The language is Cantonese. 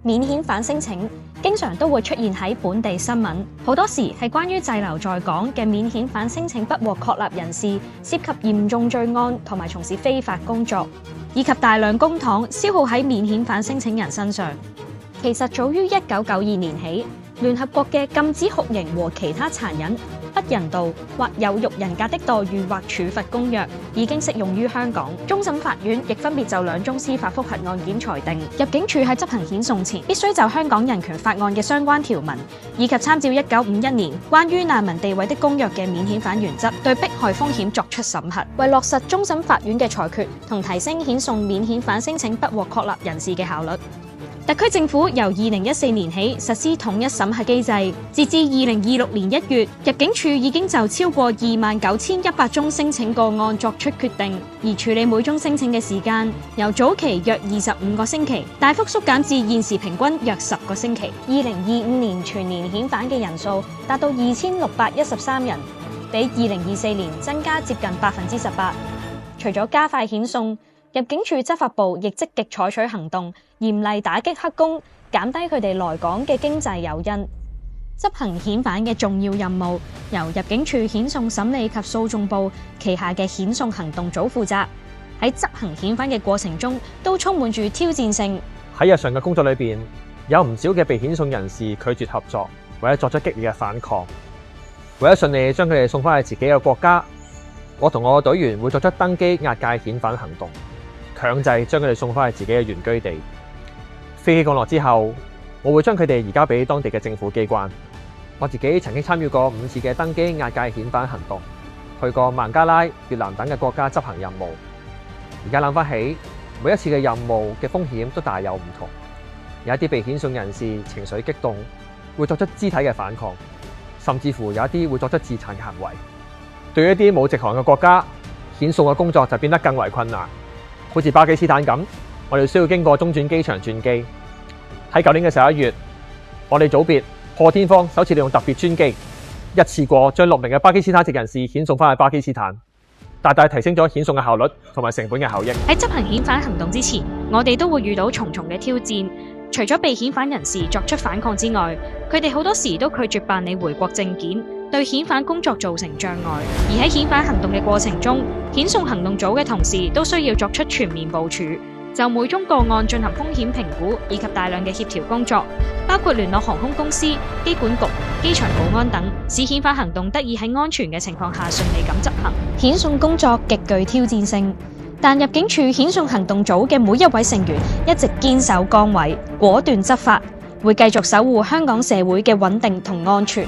免遣返聲請經常都會出現喺本地新聞，好多時係關於滯留在港嘅免遣返聲請不獲確立人士涉及嚴重罪案同埋從事非法工作，以及大量公帑消耗喺免遣返聲請人身上。其實早於1992年起，聯合國嘅禁止酷刑和其他殘忍、不人道或有辱人格的待遇或處罰公約已經適用於香港。終審法院亦分別就2宗司法覆核案件裁定，入境處喺執行遣送前，必須就香港人權法案嘅相關條文，以及參照1951年關於難民地位的公約嘅免遣返原則，對迫害風險作出審核，為落實終審法院嘅裁決同提升遣送免遣返聲請不獲確立人士嘅效率。特區政府由2014年起實施統一審核機制，截至2026年1月，入境處已經就超過29,100宗聲請個案作出決定，而處理每宗聲請嘅時間由早期約25個星期，大幅縮減至現時平均約10個星期。2025年全年遣返嘅人數達到2,613人，比2024年增加接近18%。除咗加快遣送，入境處執法部亦積極採取行動，嚴厲打擊黑工，減低佢哋來港嘅經濟誘因。執行遣返嘅重要任務由入境處遣送審理及訴訟部旗下嘅遣送行動組負責。喺執行遣返嘅過程中，都充滿住挑戰性。喺日常嘅工作裏邊，有唔少嘅被遣送人士拒絕合作，或者作出激烈嘅反抗。為咗順利將佢哋送翻去自己嘅國家，我同我嘅隊員會作出登機押解遣返行動，強制將佢哋送翻去自己嘅原居地。飛機降落之後，我會將佢哋移交俾當地嘅政府機關。我自己曾經參與過5次嘅登機押解遣返行動，去過孟加拉、越南等嘅國家執行任務。而家諗翻起，每一次嘅任務嘅風險都大有唔同。有一啲被遣送人士情緒激動，會作出肢體嘅反抗，甚至乎有一啲會作出自殘嘅行為。對於一啲冇直航嘅國家，遣送嘅工作就變得更為困難。好似巴基斯坦咁，我哋需要經過中轉機場轉機。喺舊年嘅11月，我哋組別破天荒首次利用特別專機，一次過將6名嘅巴基斯坦籍人士遣送翻去巴基斯坦，大大提升咗遣送嘅效率同埋成本嘅效益。喺執行遣返行動之前，我哋都會遇到重重嘅挑戰。除咗被遣返人士作出反抗之外，佢哋好多時都拒絕辦理回國證件，對遣返工作造成障礙。而喺遣返行動嘅過程中，遣送行動組嘅同事都需要作出全面部署，就每宗個案進行風險評估，以及大量嘅協調工作，包括聯絡航空公司、機管局、機場保安等，使遣返行動得以喺安全嘅情況下順利咁執行。遣送工作極具挑戰性，但入境處遣送行動組嘅每一位成員一直堅守崗位，果斷執法，會繼續守護香港社會嘅穩定同安全。